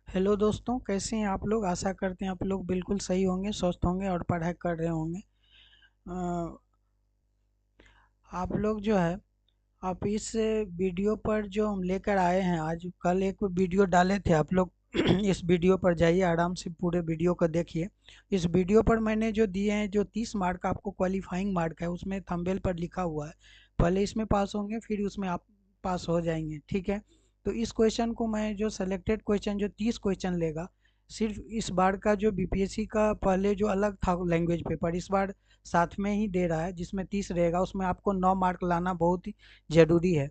Hello दोस्तों, कैसे हैं आप लोग। आशा करते हैं आप लोग बिल्कुल सही होंगे, स्वस्थ होंगे और पढ़ाई कर रहे होंगे। अ, आप लोग जो है, आप इस वीडियो पर जो हम लेकर आए हैं, आज कल एक वीडियो डाले थे आप लोग। इस वीडियो पर जाइए, आराम से पूरे वीडियो को देखिए। इस वीडियो पर मैंने जो दिए हैं, जो 30 मार्क आपको क्वालिफाइंग मार्क है, उसमें थंबनेल पर लिखा हुआ है। पहले इसमें पास होंगे, फिर उसमें आप पास हो जाएंगे, ठीक है। तो इस क्वेश्चन को मैं जो सेलेक्टेड क्वेश्चन, जो 30 क्वेश्चन लेगा, सिर्फ इस बार का जो बीपीएससी का पहले जो अलग था लैंग्वेज पेपर, इस बार साथ में ही दे रहा है, जिसमें 30 रहेगा। उसमें आपको 9 मार्क लाना बहुत ही ज़रूरी है।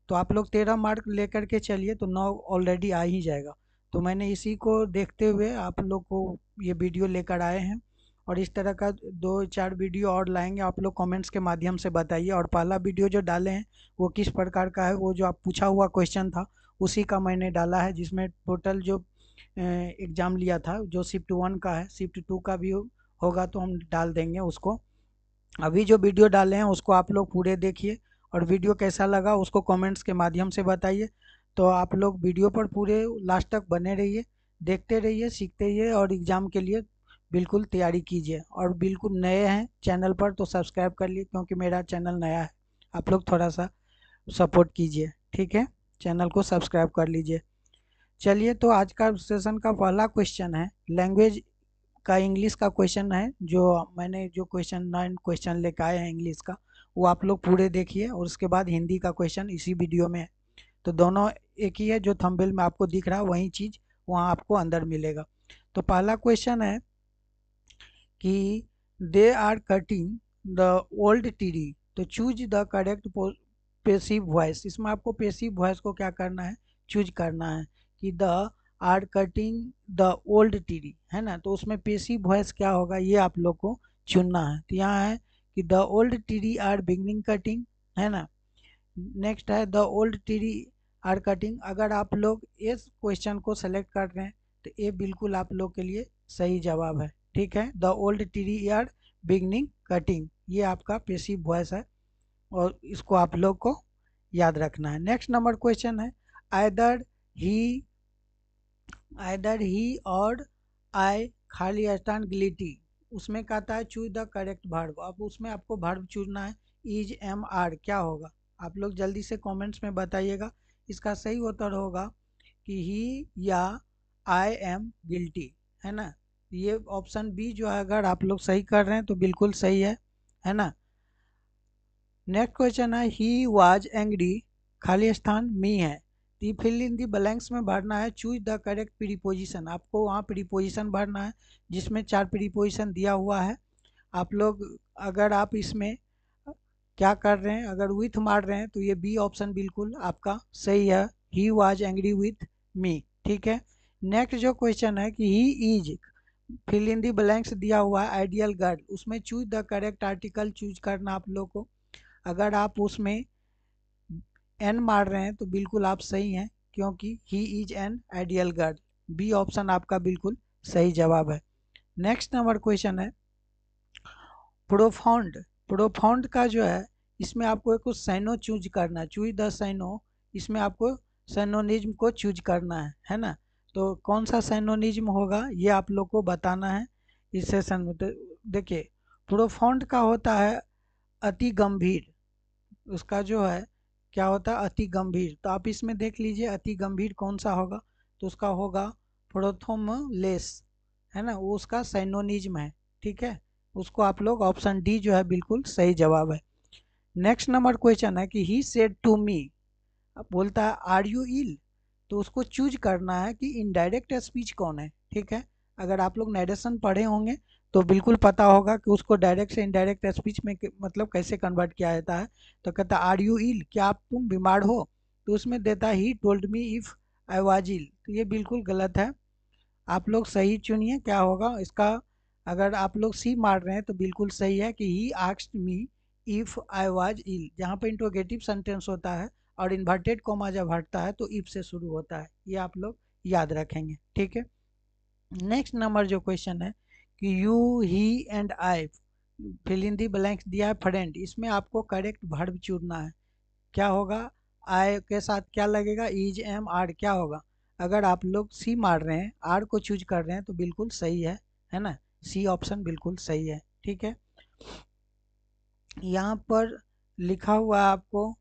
तो आप लोग 13 मार्क लेकर के चलिए, तो 9 ऑलरेडी आ ही जाएगा। तो मैंने इसी को देखते हुए आप लोग को ये वीडियो लेकर आए हैं। और इस तरह का 2-4 वीडियो और लाएंगे, आप लोग कमेंट्स के माध्यम से बताइए। और पहला वीडियो जो डाले हैं वो किस प्रकार का है, वो जो आप पूछा हुआ क्वेश्चन था उसी का मैंने डाला है, जिसमें टोटल जो एग्ज़ाम लिया था, जो शिफ्ट 1 का है, शिफ्ट 2 का भी होगा तो हम डाल देंगे उसको। अभी जो वीडियो डाले हैं उसको आप लोग पूरे देखिए, और वीडियो कैसा लगा उसको कमेंट्स के माध्यम से बताइए। तो आप लोग वीडियो पर पूरे लास्ट तक बने रहिए, देखते रहिए, सीखते रहिए और एग्ज़ाम के लिए बिल्कुल तैयारी कीजिए। और बिल्कुल नए हैं चैनल पर तो सब्सक्राइब कर लिए, क्योंकि मेरा चैनल नया है। आप लोग थोड़ा सा सपोर्ट कीजिए, ठीक है। चैनल को सब्सक्राइब कर लीजिए। चलिए, तो आज का सेशन का पहला क्वेश्चन है लैंग्वेज का, इंग्लिश का क्वेश्चन है। जो मैंने जो क्वेश्चन 9 क्वेश्चन लेकर आए हैं इंग्लिश का, वो आप लोग पूरे देखिए। और उसके बाद हिंदी का क्वेश्चन इसी वीडियो में है। तो दोनों एक ही है, जो थंबनेल में आपको दिख रहा है वही चीज़ वहाँ आपको अंदर मिलेगा। तो पहला क्वेश्चन है कि they are cutting the old tree, तो choose the correct passive voice. इसमें आपको पेसिव वॉइस को क्या करना है, चूज करना है। कि the are cutting the old tree, है ना। तो उसमें पेसिव वॉइस क्या होगा, ये आप लोग को चुनना है। तो यहाँ है कि the old tree are beginning cutting, है ना। नेक्स्ट है the old tree are cutting. अगर आप लोग इस क्वेश्चन को सेलेक्ट कर रहे हैं तो ये बिल्कुल आप लोग के लिए सही जवाब है, ठीक है। The old tree are beginning cutting, ये आपका पेसिव वॉइस है, और इसको आप लोग को याद रखना है। नेक्स्ट नंबर क्वेश्चन है आइदर ही और आई खाली स्थान गिलिटी। उसमें कहता है चूज द करेक्ट वर्ब। अब उसमें आपको वर्ब चुनना है। इज एम आर क्या होगा, आप लोग जल्दी से कमेंट्स में बताइएगा। इसका सही उत्तर होगा कि ही या आई एम गिल्टी, है ना। ये ऑप्शन बी जो है, अगर आप लोग सही कर रहे हैं तो बिल्कुल सही है ना। नेक्स्ट क्वेश्चन है ही वाज एंग्री, खाली स्थान मी है। दी फिल इन दी ब्लैंक्स में भरना है चूज द करेक्ट प्रीपोजिशन। आपको वहाँ प्रीपोजिशन भरना है, जिसमें 4 प्रीपोजिशन दिया हुआ है। आप लोग अगर आप इसमें क्या कर रहे हैं, अगर विथ मार रहे हैं तो ये बी ऑप्शन बिल्कुल आपका सही है। He was angry with me, ठीक है। नेक्स्ट जो क्वेश्चन है कि he is fill in the blanks दिया हुआ है आइडियल गर्ल, उसमें choose the correct article choose करना आप लोग को। अगर आप उसमें एन मार रहे हैं तो बिल्कुल आप सही हैं, क्योंकि he is an ideal girl. B option आपका बिल्कुल सही जवाब है। नेक्स्ट नंबर क्वेश्चन है प्रोफाउंड। प्रोफाउंड का जो है, इसमें आपको एक सैनो चूज करना है, चूज द सैनो। इसमें आपको सैनोनिज्म को चूज करना है ना। तो कौन सा सैनोनिज्म होगा ये आप लोग को बताना है इस सेशन में। तो देखिए, प्रोफाउंड का होता है अति गंभीर, उसका जो है क्या होता है, अति गंभीर। तो आप इसमें देख लीजिए अति गंभीर कौन सा होगा, तो उसका होगा प्रोथोमलेस, है ना, वो उसका साइनोनिज्म है, ठीक है। उसको आप लोग ऑप्शन डी जो है बिल्कुल सही जवाब है। नेक्स्ट नंबर क्वेश्चन है कि ही सेड टू मी, अब बोलता है आर यू इल, तो उसको चूज करना है कि इनडायरेक्ट स्पीच कौन है, ठीक है। अगर आप लोग नरेशन पढ़े होंगे तो बिल्कुल पता होगा कि उसको डायरेक्ट से इनडायरेक्ट स्पीच में मतलब कैसे कन्वर्ट किया जाता है। तो कहता है आर यू इल, क्या आप तुम बीमार हो, तो उसमें देता है he told me if I was ill. तो ये बिल्कुल गलत है, आप लोग सही चुनिए क्या होगा इसका। अगर आप लोग सी मार रहे हैं तो बिल्कुल सही है कि he asked me if I was ill, जहाँ पर इंट्रोगेटिव सेंटेंस होता है और इन्वर्टेड कोमा जब हटता है तो इफ से शुरू होता है, ये आप लोग याद रखेंगे, ठीक है। नेक्स्ट नंबर जो क्वेश्चन है कि you he and I fill in the blanks दिया है फ्रेंड, इसमें आपको करेक्ट वर्ब चुनना है। क्या होगा, आई के साथ क्या लगेगा, इज एम आर क्या होगा, अगर आप लोग सी मार रहे हैं, आर को चूज कर रहे हैं तो बिल्कुल सही है ना, सी ऑप्शन बिल्कुल सही है। ठीक है, यहाँ पर लिखा हुआ है आपको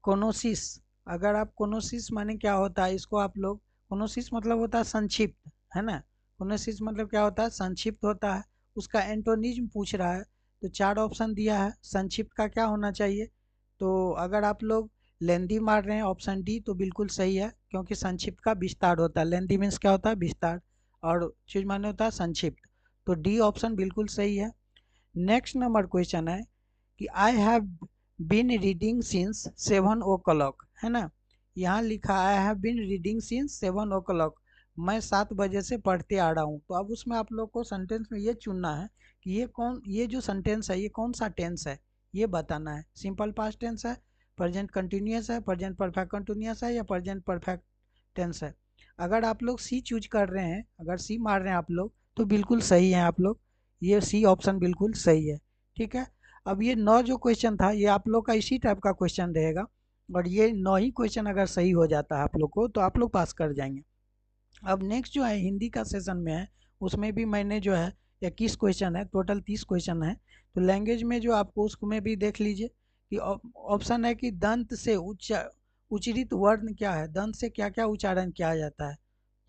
कोनोसिस। अगर आप कोनोसिस माने क्या होता है, इसको आप लोग, कोनोसिस मतलब होता है संक्षिप्त, है ना, कोनोसिस मतलब क्या होता है, संक्षिप्त होता है। उसका एंटोनिज्म पूछ रहा है, तो 4 ऑप्शन दिया है, संक्षिप्त का क्या होना चाहिए। तो अगर आप लोग लेंदी मार रहे हैं ऑप्शन डी तो बिल्कुल सही है, क्योंकि संक्षिप्त का विस्तार होता है। लेंदी मीन्स क्या होता है, विस्तार, और चीज माने होता है संक्षिप्त। तो डी ऑप्शन बिल्कुल सही है। नेक्स्ट नंबर क्वेश्चन है कि I have been reading since 7 o'clock, है ना, यहाँ लिखा I have been reading since 7 o'clock, मैं 7 बजे से पढ़ते आ रहा हूँ। तो अब उसमें आप लोग को सेंटेंस में ये चुनना है कि ये जो सेंटेंस है ये कौन सा टेंस है, ये बताना है। सिंपल पास्ट टेंस है, प्रेजेंट कंटिन्यूअस है, प्रेजेंट परफेक्ट कंटिन्यूअस है, या प्रेजेंट परफेक्ट टेंस है। अगर आप लोग सी चूज कर रहे हैं, अगर सी मार रहे हैं आप लोग, तो बिल्कुल सही है आप लोग, ये सी ऑप्शन बिल्कुल सही है। ठीक है, अब ये 9 जो क्वेश्चन था ये आप लोग का इसी टाइप का क्वेश्चन रहेगा, और ये 9 ही क्वेश्चन अगर सही हो जाता है आप लोग को तो आप लोग पास कर जाएंगे। अब नेक्स्ट जो है हिंदी का सेशन में है, उसमें भी मैंने जो है 21 क्वेश्चन है, टोटल 30 क्वेश्चन है। तो लैंग्वेज में जो आपको उसमें भी देख लीजिए कि ऑप्शन है कि दंत से उच्चरित वर्ण क्या है, दंत से क्या क्या उच्चारण किया जाता है।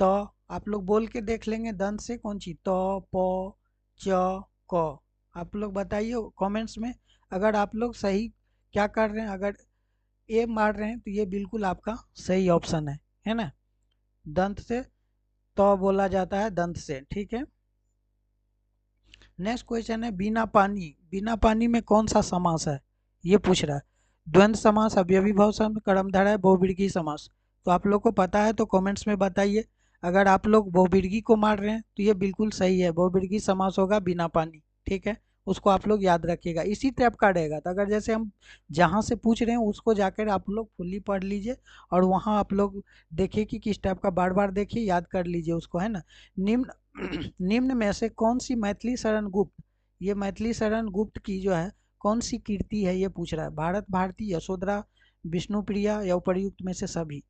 तो आप लोग बोल के देख लेंगे दंत से कौन सी, तो, प, च, क। आप लोग बताइए कमेंट्स में, अगर आप लोग सही क्या कर रहे हैं, अगर ए मार रहे हैं तो ये बिल्कुल आपका सही ऑप्शन है ना, दंत से तो बोला जाता है दंत से। ठीक है, नेक्स्ट क्वेश्चन है बिना पानी, बिना पानी में कौन सा समास है, ये पूछ रहा है। द्वंद्व समास, अवयवी भाव समास, कर्मधारय, बहुव्रीहि समास। तो आप लोग को पता है तो कमेंट्स में बताइए। अगर आप लोग बहुव्रीहि को मार रहे हैं तो ये बिल्कुल सही है, बहुव्रीहि समास होगा बिना पानी। ठीक है, उसको आप लोग याद रखिएगा, इसी टाइप का रहेगा। तो अगर जैसे हम जहाँ से पूछ रहे हैं उसको जाकर आप लोग फुल्ली पढ़ लीजिए, और वहाँ आप लोग देखिए कि किस टाइप का, बार बार देखिए, याद कर लीजिए उसको, है ना। निम्न निम्न में से कौन सी मैथिली शरण गुप्त, ये मैथिली शरण गुप्त की जो है कौन सी कीर्ति है, ये पूछ रहा है। भारत भारती, यशोधरा, विष्णुप्रिया, या उपर्युक्त में से सभी।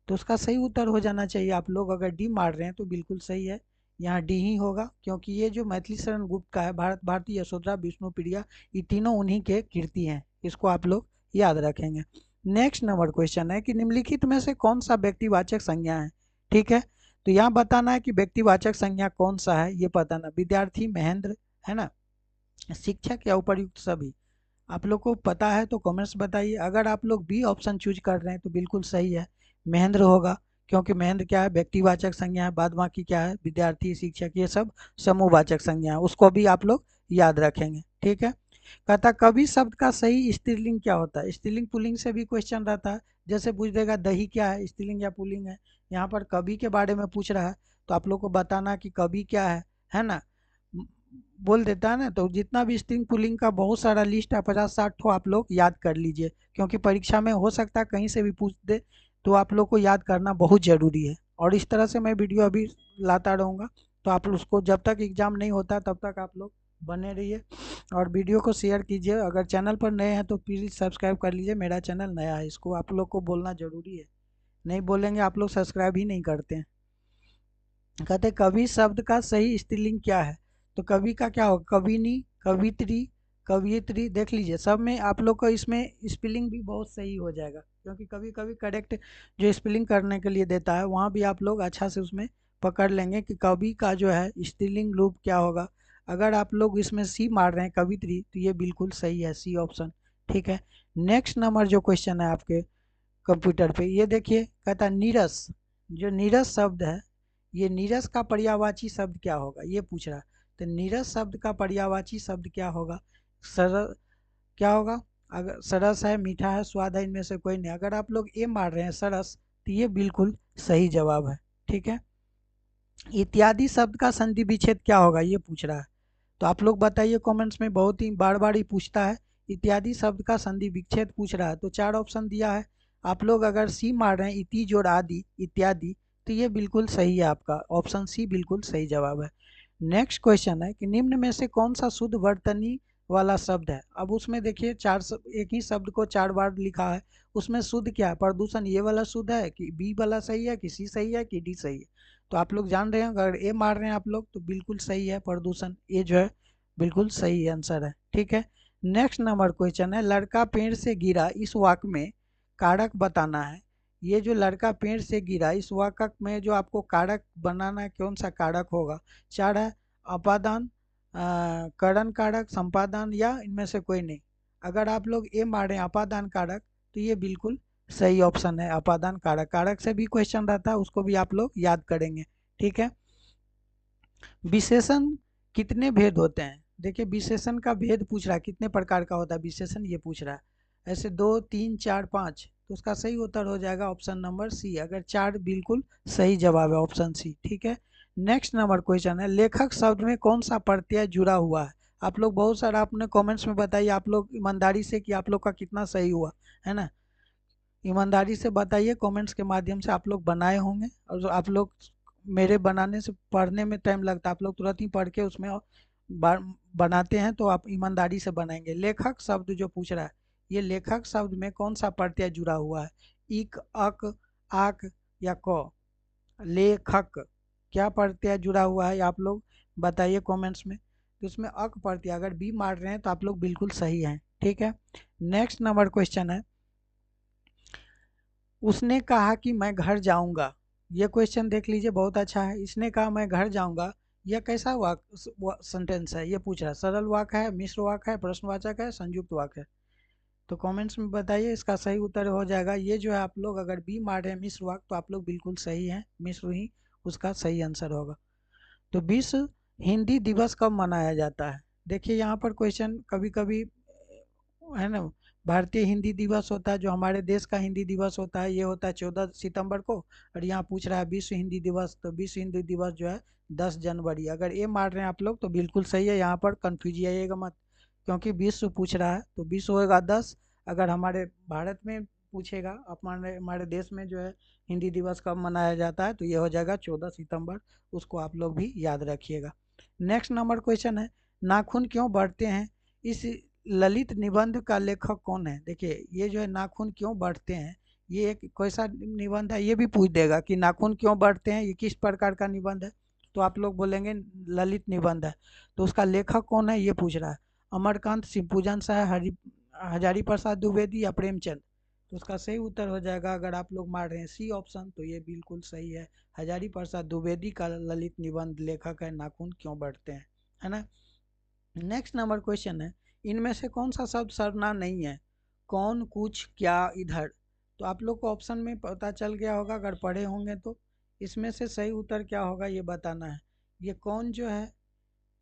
तो उसका सही उत्तर हो जाना चाहिए, आप लोग अगर डी मार रहे हैं तो बिल्कुल सही है, यहाँ डी ही होगा, क्योंकि ये जो मैथिली शरण गुप्त का है, भारत भारती, यशोधरा, विष्णुप्रिया, ये तीनों उन्हीं के कीर्ति हैं। इसको आप लोग याद रखेंगे। नेक्स्ट नंबर क्वेश्चन है कि निम्नलिखित में से कौन सा व्यक्तिवाचक संज्ञा है। ठीक है, तो यहाँ बताना है कि व्यक्तिवाचक संज्ञा कौन सा है, ये बताना। विद्यार्थी, महेंद्र, है ना, शिक्षक, या उपर्युक्त सभी। आप लोग को पता है तो कमेंट्स बताइए। अगर आप लोग बी ऑप्शन चूज कर रहे हैं तो बिल्कुल सही है, महेंद्र होगा, क्योंकि महेंद्र क्या है, व्यक्तिवाचक संज्ञा है। बाद बाकी क्या है, विद्यार्थी, शिक्षक, ये सब समूहवाचक संज्ञा है, उसको भी आप लोग याद रखेंगे। ठीक है, कहता कवि शब्द का सही स्त्रीलिंग क्या होता है। स्त्रीलिंग पुल्लिंग से भी क्वेश्चन रहता है, जैसे पूछ देगा दही क्या है, स्त्रीलिंग या पुल्लिंग है। यहाँ पर कवि के बारे में पूछ रहा है, तो आप लोग को बताना कि कवि क्या है ना, बोल देता है ना। तो जितना भी स्त्रीलिंग पुल्लिंग का बहुत सारा लिस्ट है, 50-60 ठो, आप लोग याद कर लीजिए, क्योंकि परीक्षा में हो सकता है कहीं से भी पूछ दे, तो आप लोग को याद करना बहुत ज़रूरी है। और इस तरह से मैं वीडियो अभी लाता रहूँगा, तो आप उसको जब तक एग्ज़ाम नहीं होता तब तक आप लोग बने रहिए, और वीडियो को शेयर कीजिए। अगर चैनल पर नए हैं तो प्लीज़ सब्सक्राइब कर लीजिए, मेरा चैनल नया है, इसको आप लोग को बोलना ज़रूरी है, नहीं बोलेंगे आप लोग सब्सक्राइब ही नहीं करते हैं। कहते कवि शब्द का सही स्त्रीलिंग क्या है, तो कवि का क्या होगा, कविनी, कवित्री, कवियत्री। देख लीजिए सब में आप लोग को इसमें स्पेलिंग भी बहुत सही हो जाएगा, क्योंकि कभी कभी करेक्ट जो स्पेलिंग करने के लिए देता है वहाँ भी आप लोग अच्छा से उसमें पकड़ लेंगे कि कवि का जो है स्त्रीलिंग रूप क्या होगा। अगर आप लोग इसमें सी मार रहे हैं कवित्री, तो ये बिल्कुल सही है, सी ऑप्शन। ठीक है, नेक्स्ट नंबर जो क्वेश्चन है आपके कंप्यूटर पे, ये देखिए, कहता है नीरस, जो नीरस शब्द है, ये नीरस का पर्यायवाची शब्द क्या होगा, ये पूछ रहा है। तो नीरस शब्द का पर्यायवाची शब्द क्या होगा, सरल क्या होगा, अगर सरस है, मीठा है, स्वाद है, इनमें से कोई नहीं। अगर आप लोग ए मार रहे हैं सरस, तो ये बिल्कुल सही जवाब है। ठीक है, इत्यादि शब्द का संधि विच्छेद क्या होगा, ये पूछ रहा है। तो आप लोग बताइए कमेंट्स में, बहुत ही बार बार ही पूछता है, इत्यादि शब्द का संधि विच्छेद पूछ रहा है। तो 4 ऑप्शन दिया है, आप लोग अगर सी मार रहे हैं, इति जोड़ आदि, इत्यादि, तो ये बिल्कुल सही है, आपका ऑप्शन सी बिल्कुल सही जवाब है। नेक्स्ट क्वेश्चन है कि निम्न में से कौन सा शुद्ध वर्तनी वाला शब्द है। अब उसमें देखिए एक ही शब्द को 4 बार लिखा है, उसमें शुद्ध क्या है, प्रदूषण ये वाला शुद्ध है कि बी वाला सही है कि सी सही है कि डी सही है। तो आप लोग जान रहे हैं, अगर ए मार रहे हैं आप लोग तो बिल्कुल सही है, प्रदूषण ये जो है बिल्कुल सही आंसर है। ठीक है, नेक्स्ट नंबर क्वेश्चन है, लड़का पेड़ से गिरा इस वाक्य में कारक बताना है। ये जो लड़का पेड़ से गिरा इस वाक्य में जो आपको कारक बनाना है, कौन सा कारक होगा। 4 है, अपादान, करण कारक, संपादन या इनमें से कोई नहीं। अगर आप लोग ए मारें अपादान कारक तो ये बिल्कुल सही ऑप्शन है, अपादान कारक। कारक से भी क्वेश्चन रहता है, उसको भी आप लोग याद करेंगे। ठीक है, विशेषण कितने भेद होते हैं। देखिए विशेषण का भेद पूछ रहा है, कितने प्रकार का होता है विशेषण ये पूछ रहा है। ऐसे 2 3 4 5, तो उसका सही उत्तर हो जाएगा ऑप्शन नंबर सी। अगर 4 बिल्कुल सही जवाब है ऑप्शन सी। ठीक है, नेक्स्ट नंबर क्वेश्चन है, लेखक शब्द में कौन सा प्रत्यय जुड़ा हुआ है। आप लोग बहुत सारा आपने कमेंट्स में बताइए, आप लोग ईमानदारी से कि आप लोग का कितना सही हुआ है ना। ईमानदारी से बताइए, कमेंट्स के माध्यम से आप लोग बनाए होंगे, और आप लोग मेरे बनाने से पढ़ने में टाइम लगता है, आप लोग तुरंत ही पढ़ के उसमें बनाते हैं, तो आप ईमानदारी से बनाएंगे। लेखक शब्द जो पूछ रहा है, ये लेखक शब्द में कौन सा प्रत्यय जुड़ा हुआ है, इक, अक, आक या क। लेखक क्या प्रत्यय जुड़ा हुआ है आप लोग बताइए कमेंट्स में। तो उसमें अक प्रत्यय, अगर बी मार रहे हैं तो आप लोग बिल्कुल सही हैं। ठीक है, नेक्स्ट नंबर क्वेश्चन है, उसने कहा कि मैं घर जाऊंगा। ये क्वेश्चन देख लीजिए, बहुत अच्छा है। इसने कहा मैं घर जाऊंगा, यह कैसा वाक्य सेंटेंस है, ये पूछ रहा है। सरल वाक्य है, मिश्र वाक्य है, प्रश्नवाचक है, संयुक्त वाक्य है। तो कमेंट्स में बताइए, इसका सही उत्तर हो जाएगा ये जो है, आप लोग अगर बी मार रहे हैं मिश्र वाक्य तो आप लोग बिल्कुल सही हैं, मिश्र ही उसका सही आंसर होगा। तो विश्व हिंदी दिवस कब मनाया जाता है। देखिए यहाँ पर क्वेश्चन कभी कभी है ना, भारतीय हिंदी दिवस होता है, जो हमारे देश का हिंदी दिवस होता है, ये होता है 14 सितंबर को। और यहाँ पूछ रहा है विश्व हिंदी दिवस, तो विश्व हिंदी दिवस जो है 10 जनवरी। अगर ये मार रहे हैं आप लोग तो बिल्कुल सही है, यहाँ पर कन्फ्यूज आइएगा मत, क्योंकि विश्व पूछ रहा है तो विश्व होगा 10। अगर हमारे भारत में पूछेगा, हमारे हमारे देश में जो है हिंदी दिवस कब मनाया जाता है, तो ये हो जाएगा 14 सितंबर। उसको आप लोग भी याद रखिएगा। नेक्स्ट नंबर क्वेश्चन है, नाखून क्यों बढ़ते हैं, इस ललित निबंध का लेखक कौन है। देखिए ये जो है नाखून क्यों बढ़ते हैं, ये एक कैसा निबंध है, ये भी पूछ देगा कि नाखून क्यों बढ़ते हैं, ये किस प्रकार का निबंध है। तो आप लोग बोलेंगे ललित निबंध है। तो उसका लेखक कौन है ये पूछ रहा है, अमरकांत, शिवपूजन शाह, हजारी प्रसाद द्विवेदी या प्रेमचंद। तो उसका सही उत्तर हो जाएगा, अगर आप लोग मार रहे हैं सी ऑप्शन, तो ये बिल्कुल सही है। हजारी प्रसाद द्विवेदी का ललित निबंध लेखक है नाखून क्यों बढ़ते हैं, है ना। नेक्स्ट नंबर क्वेश्चन है, इनमें से कौन सा शब्द सर्वनाम नहीं है, कौन, कुछ, क्या, इधर। तो आप लोग को ऑप्शन में पता चल गया होगा अगर पढ़े होंगे तो। इसमें से सही उत्तर क्या होगा ये बताना है। ये कौन जो है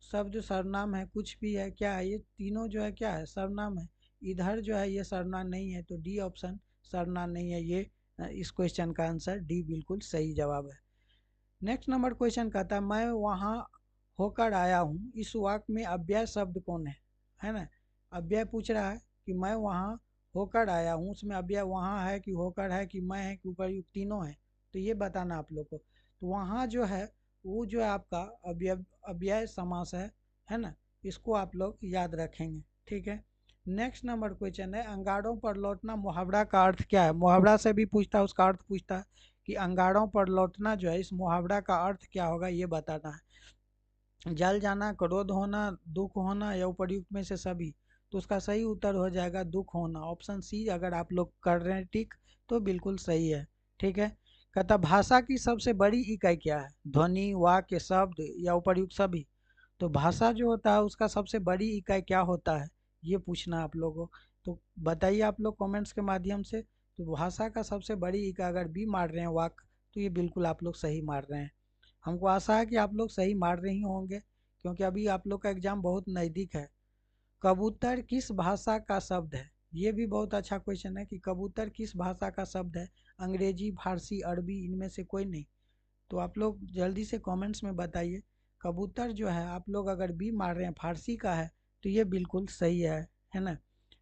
शब्द सर्वनाम है, कुछ भी है, क्या है, ये तीनों जो है क्या है, सर्वनाम है। इधर जो है ये सर्वनाम नहीं है, तो डी ऑप्शन सर्वनाम नहीं है। ये इस क्वेश्चन का आंसर डी बिल्कुल सही जवाब है। नेक्स्ट नंबर क्वेश्चन कहता है, मैं वहाँ होकर आया हूँ, इस वाक्य में अव्यय शब्द कौन है ना। अव्यय पूछ रहा है कि मैं वहाँ होकर आया हूँ, उसमें अव्यय वहाँ है कि होकर है कि मैं है कि उपर्युक्त तीनों है, तो ये बताना आप लोग को। तो वहाँ जो है वो जो है आपका अव्यय अव्यय समास है ना। इसको आप लोग याद रखेंगे। ठीक है, नेक्स्ट नंबर क्वेश्चन है, अंगारों पर लौटना मुहावरा का अर्थ क्या है। मुहावरा से भी पूछता है, उसका अर्थ पूछता है कि अंगारों पर लौटना जो है, इस मुहावरा का अर्थ क्या होगा ये बताना है। जल जाना, क्रोध होना, दुख होना या उपर्युक्त में से सभी। तो उसका सही उत्तर हो जाएगा दुख होना, ऑप्शन सी। अगर आप लोग कर रहे हैं टिक तो बिल्कुल सही है। ठीक है, कहता भाषा की सबसे बड़ी इकाई क्या है, ध्वनि, वाक्य, शब्द या उपर्युक्त सभी। तो भाषा जो होता है उसका सबसे बड़ी इकाई क्या होता है ये पूछना है आप लोगों को। तो बताइए आप लोग कमेंट्स के माध्यम से। तो भाषा का सबसे बड़ी इकाई अगर बी मार रहे हैं वाक्य, तो ये बिल्कुल आप लोग सही मार रहे हैं। हमको आशा है कि आप लोग सही मार रहे ही होंगे, क्योंकि अभी आप लोग का एग्जाम बहुत नज़दीक है। कबूतर किस भाषा का शब्द है, ये भी बहुत अच्छा क्वेश्चन है कि कबूतर किस भाषा का शब्द है, अंग्रेजी, फारसी, अरबी, इनमें से कोई नहीं। तो आप लोग जल्दी से कमेंट्स में बताइए। कबूतर जो है आप लोग अगर बी मार रहे हैं फारसी का है, तो ये बिल्कुल सही है ना।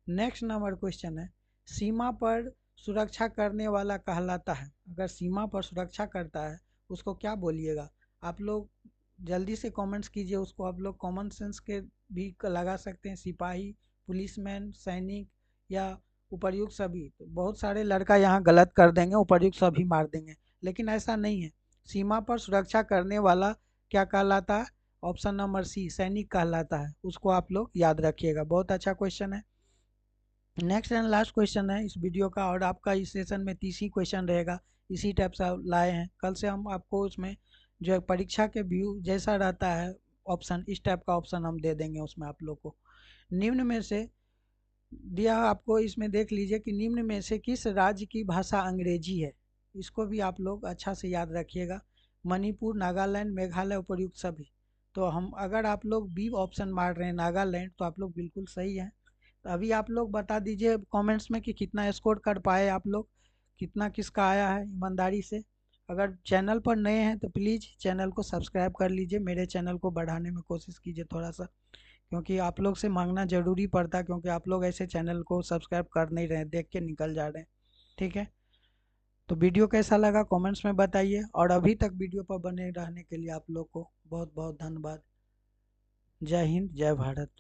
नेक्स्ट नंबर क्वेश्चन है, सीमा पर सुरक्षा करने वाला कहलाता है। अगर सीमा पर सुरक्षा करता है उसको क्या बोलिएगा। आप लोग जल्दी से कमेंट्स कीजिए, उसको आप लोग कॉमन सेंस के भी लगा सकते हैं, सिपाही, पुलिसमैन, सैनिक या उपर्युक्त सभी। तो बहुत सारे लड़का यहाँ गलत कर देंगे, उपर्युक्त सभी मार देंगे, लेकिन ऐसा नहीं है। सीमा पर सुरक्षा करने वाला क्या कहलाता है? ऑप्शन नंबर सी, सैनिक कहलाता है। उसको आप लोग याद रखिएगा, बहुत अच्छा क्वेश्चन है। नेक्स्ट एंड लास्ट क्वेश्चन है इस वीडियो का, और आपका इस सेशन में 30 ही क्वेश्चन रहेगा। इसी टाइप से लाए हैं, कल से हम आपको उसमें जो है परीक्षा के व्यू जैसा रहता है ऑप्शन, इस टाइप का ऑप्शन हम दे देंगे उसमें आप लोग को। निम्न में से दिया आपको, इसमें देख लीजिए कि निम्न में से किस राज्य की भाषा अंग्रेजी है। इसको भी आप लोग अच्छा से याद रखिएगा। मणिपुर, नागालैंड, मेघालय, उपर्युक्त सभी। तो हम अगर आप लोग बी ऑप्शन मार रहे हैं नागालैंड, तो आप लोग बिल्कुल सही है। तो अभी आप लोग बता दीजिए कमेंट्स में कि कितना स्कोर कर पाए आप लोग, कितना किसका आया है ईमानदारी से। अगर चैनल पर नए हैं तो प्लीज़ चैनल को सब्सक्राइब कर लीजिए, मेरे चैनल को बढ़ाने में कोशिश कीजिए थोड़ा सा, क्योंकि आप लोग से मांगना ज़रूरी पड़ता है, क्योंकि आप लोग ऐसे चैनल को सब्सक्राइब कर नहीं रहे, देख के निकल जा रहे हैं। ठीक है, तो वीडियो कैसा लगा कमेंट्स में बताइए, और अभी तक वीडियो पर बने रहने के लिए आप लोग को बहुत बहुत धन्यवाद। जय हिंद, जय भारत।